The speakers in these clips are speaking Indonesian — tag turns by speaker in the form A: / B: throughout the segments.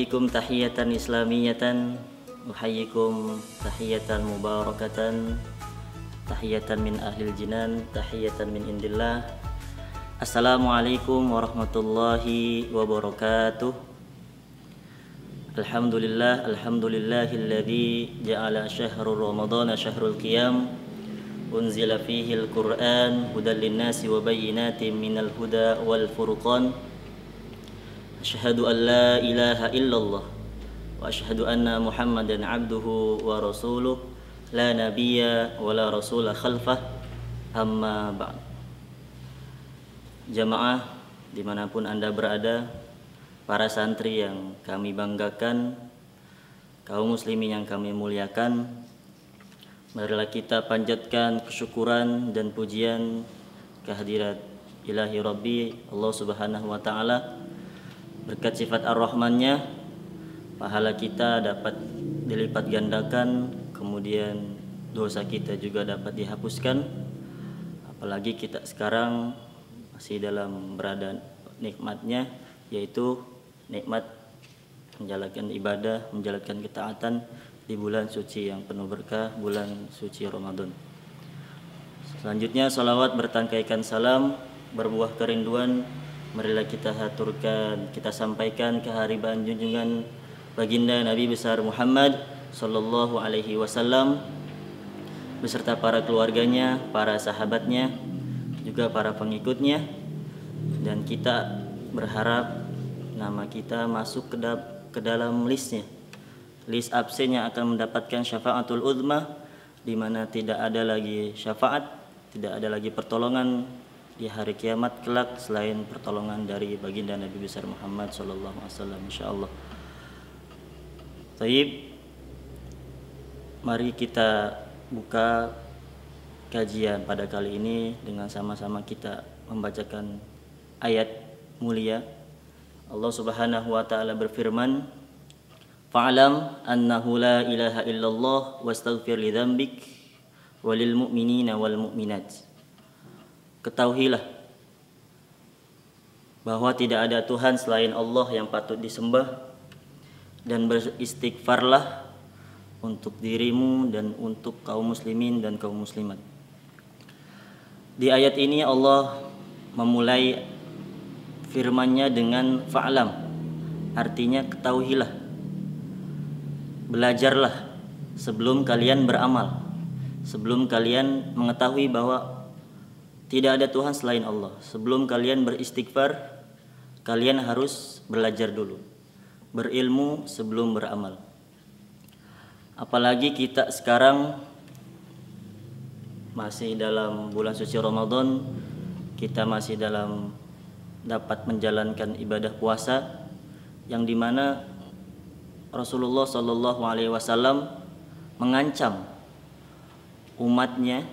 A: Uhayyikum tahiyatan islamiyatan, uhayyikum tahiyatan mubarakatan, tahiyatan min ahlil jinan, tahiyatan min indillah. Assalamualaikum warahmatullahi wabarakatuh. Alhamdulillahilladzi ja'ala syahrul ramadhana syahrul qiyam, unzila fihi al-Qur'an hudan lin-nasi wa bayyinatin minal huda wal furqan. Asyhadu an la ilaha illallah wa asyhadu anna Muhammadan abduhu wa rasuluh, la nabiyya wa la rasula khalfah, amma ba'd. Jamaah dimanapun Anda berada, para santri yang kami banggakan, kaum muslimin yang kami muliakan, marilah kita panjatkan kesyukuran dan pujian kehadirat ilahi Rabbi Allah Subhanahu wa ta'ala. Berkat sifat ar-Rahmannya, pahala kita dapat dilipat gandakan, kemudian dosa kita juga dapat dihapuskan. Apalagi kita sekarang masih dalam berada nikmatnya, yaitu nikmat menjalankan ibadah, menjalankan ketaatan di bulan suci yang penuh berkah, bulan suci Ramadan. Selanjutnya salawat bertangkaikan salam, berbuah kerinduan, marilah kita haturkan, kita sampaikan kehariban junjungan baginda Nabi besar Muhammad sallallahu alaihi wasallam beserta para keluarganya, para sahabatnya, juga para pengikutnya, dan kita berharap nama kita masuk ke dalam list absen yang akan mendapatkan syafaatul uzma, di mana tidak ada lagi syafaat, tidak ada lagi pertolongan di hari kiamat kelak selain pertolongan dari baginda Nabi besar Muhammad sallallahu alaihi wasallam, insyaallah. Baik, mari kita buka kajian pada kali ini dengan sama-sama kita membacakan ayat mulia. Allah Subhanahu wa ta'ala berfirman, fa'lam annahu la ilaha illallah wastaghfir li dzambik walil mu'minina wal mu'minat. Ketahuilah bahwa tidak ada Tuhan selain Allah yang patut disembah, dan beristighfarlah untuk dirimu dan untuk kaum muslimin dan kaum muslimat. Di ayat ini Allah memulai firman-Nya dengan fa'lam, artinya ketahuilah, belajarlah sebelum kalian beramal, sebelum kalian mengetahui bahwa tidak ada Tuhan selain Allah. Sebelum kalian beristighfar, kalian harus belajar dulu, berilmu sebelum beramal. Apalagi kita sekarang masih dalam bulan suci Ramadan, kita masih dapat menjalankan ibadah puasa, yang dimana Rasulullah Shallallahu Alaihi Wasallam mengancam umatnya,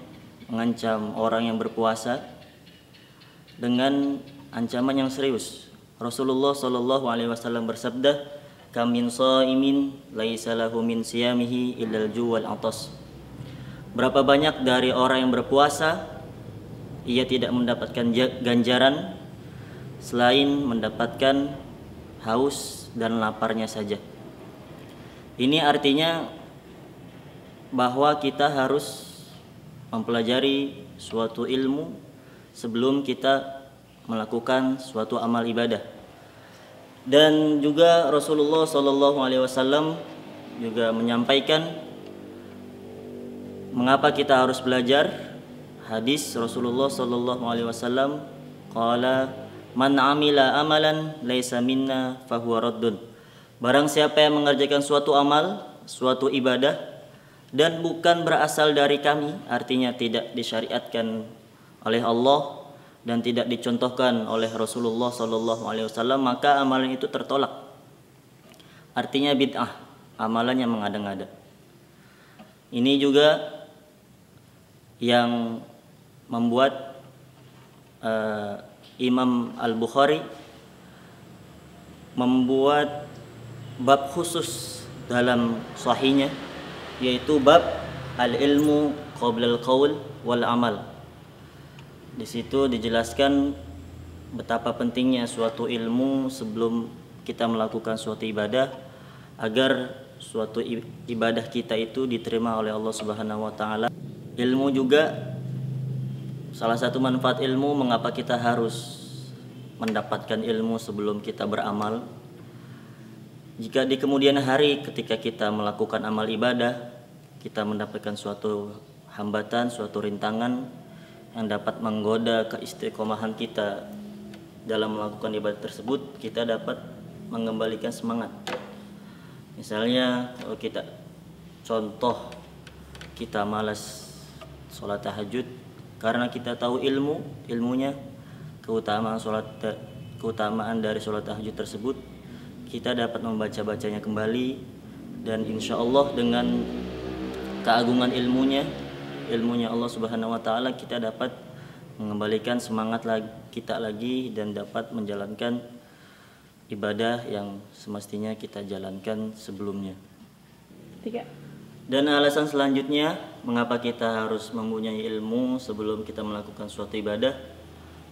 A: mengancam orang yang berpuasa dengan ancaman yang serius. Rasulullah Shallallahu Alaihi Wasallam bersabda, "Kamin shaimin laisa lahu min siyamihi illal ju' wal 'atas." Berapa banyak dari orang yang berpuasa, ia tidak mendapatkan ganjaran selain mendapatkan haus dan laparnya saja. Ini artinya bahwa kita harus mempelajari suatu ilmu sebelum kita melakukan suatu amal ibadah. Dan juga Rasulullah Shallallahu Alaihi Wasallam juga menyampaikan mengapa kita harus belajar. Hadis Rasulullah Shallallahu Alaihi Wasallam, qala man amila amalan laisa minna fahuwa raddun. Barang siapa yang mengerjakan suatu amal, suatu ibadah, dan bukan berasal dari kami, artinya tidak disyariatkan oleh Allah dan tidak dicontohkan oleh Rasulullah Sallallahu Alaihi Wasallam, maka amalan itu tertolak. Artinya bid'ah, amalan yang mengada-ngada. Ini juga yang membuat Imam Al-Bukhari membuat bab khusus dalam sahihnya, yaitu bab al-ilmu qabla al-qaul wal amal. Di situ dijelaskan betapa pentingnya suatu ilmu sebelum kita melakukan suatu ibadah, agar suatu ibadah kita itu diterima oleh Allah Subhanahu wa taala. Ilmu juga salah satu manfaat ilmu, mengapa kita harus mendapatkan ilmu sebelum kita beramal. Jika di kemudian hari ketika kita melakukan amal ibadah, kita mendapatkan suatu hambatan, suatu rintangan yang dapat menggoda keistiqomahan kita dalam melakukan ibadah tersebut, kita dapat mengembalikan semangat. Misalnya kalau kita contoh kita malas sholat tahajud karena kita tahu ilmunya, keutamaan dari sholat tahajud tersebut, kita dapat membaca-bacanya kembali, dan insya Allah dengan keagungan ilmunya Allah Subhanahu wa taala, kita dapat mengembalikan semangat kita lagi dan dapat menjalankan ibadah yang semestinya kita jalankan sebelumnya.
B: 3.
A: Dan alasan selanjutnya mengapa kita harus mempunyai ilmu sebelum kita melakukan suatu ibadah,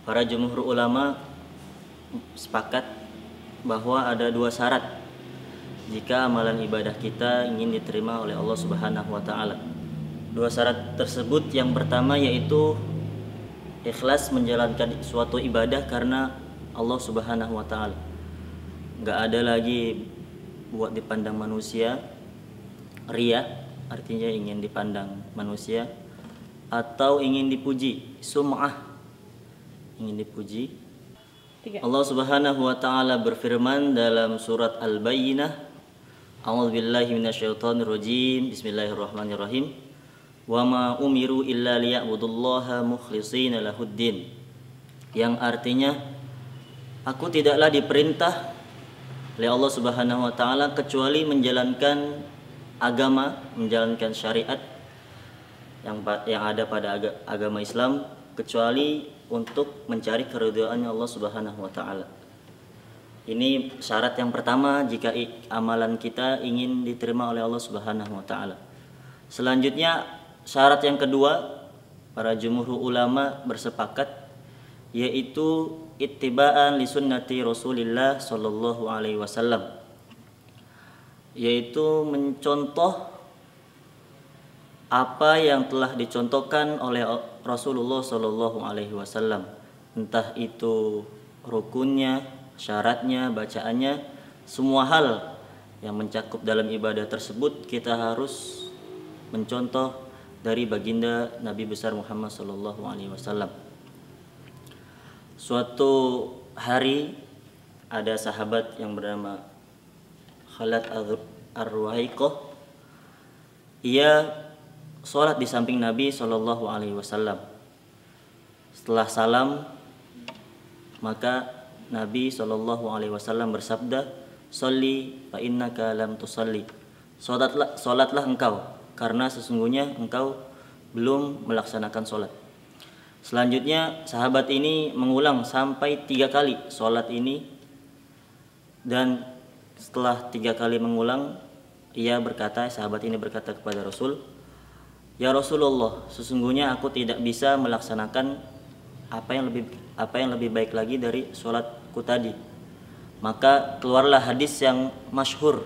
A: para jumhur ulama sepakat bahwa ada 2 syarat jika amalan ibadah kita ingin diterima oleh Allah Subhanahu wa taala. 2 syarat tersebut, yang pertama yaitu ikhlas menjalankan suatu ibadah karena Allah Subhanahu wa taala. Enggak ada lagi buat dipandang manusia, riya artinya ingin dipandang manusia, atau ingin dipuji, sum'ah, ingin dipuji.
B: 3.
A: Allah Subhanahu wa taala berfirman dalam surat Al-Bayyinah, A'udzubillahi minasyaitonir rajim, bismillahirrahmanirrahim. Wa ma umiru illa liya'budullaha mukhlishina lahuddin. Yang artinya, aku tidaklah diperintah oleh Allah Subhanahu wa taala kecuali menjalankan agama, menjalankan syariat yang ada pada agama Islam, kecuali untuk mencari keridhaannya Allah Subhanahu wa taala. Ini syarat yang pertama jika amalan kita ingin diterima oleh Allah Subhanahu wa taala. Selanjutnya, syarat yang kedua, para jumhur ulama bersepakat, yaitu ittiba'an li sunnati Rasulillah sallallahu alaihi wasallam, yaitu mencontoh apa yang telah dicontohkan oleh Rasulullah sallallahu alaihi wasallam, entah itu rukunnya, syaratnya, bacaannya, semua hal yang mencakup dalam ibadah tersebut kita harus mencontoh dari baginda Nabi besar Muhammad sallallahu alaihi wasallam. Suatu hari ada sahabat yang bernama Khalid Ar-Ruhaiqah. Ia sholat di samping Nabi sallallahu alaihi wasallam. Setelah salam, maka Nabi sallallahu alaihi wasallam bersabda, "Sholli fa innaka lam tusalli." Salatlah engkau karena sesungguhnya engkau belum melaksanakan salat. Selanjutnya sahabat ini mengulang sampai 3 kali salat ini, dan setelah 3 kali mengulang, sahabat ini berkata kepada Rasul, "Ya Rasulullah, sesungguhnya aku tidak bisa melaksanakan apa yang lebih baik lagi dari sholatku tadi." Maka keluarlah hadis yang masyhur,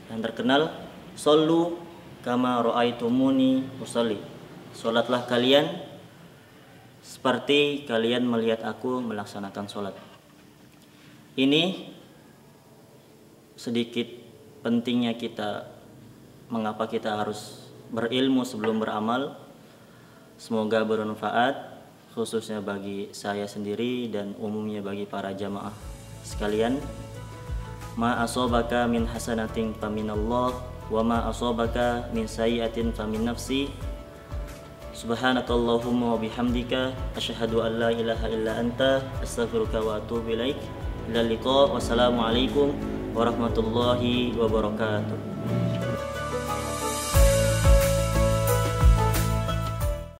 A: yang terkenal, "Shollu kama ra'aitumuni usolli." Sholatlah kalian seperti kalian melihat aku melaksanakan sholat. Ini sedikit pentingnya mengapa kita harus berilmu sebelum beramal. Semoga bermanfaat, khususnya bagi saya sendiri dan umumnya bagi para jamaah sekalian. Ma asobaka min hasanatin faminallah, wa ma asobaka min sayyiatin famin nafsi. Subhanakallahumma wa bihamdika, asyhadu an la ilaha illa anta, astaghfiruka wa atubu ilaik. Ila liqa, wassalamualaikum warahmatullahi wabarakatuh.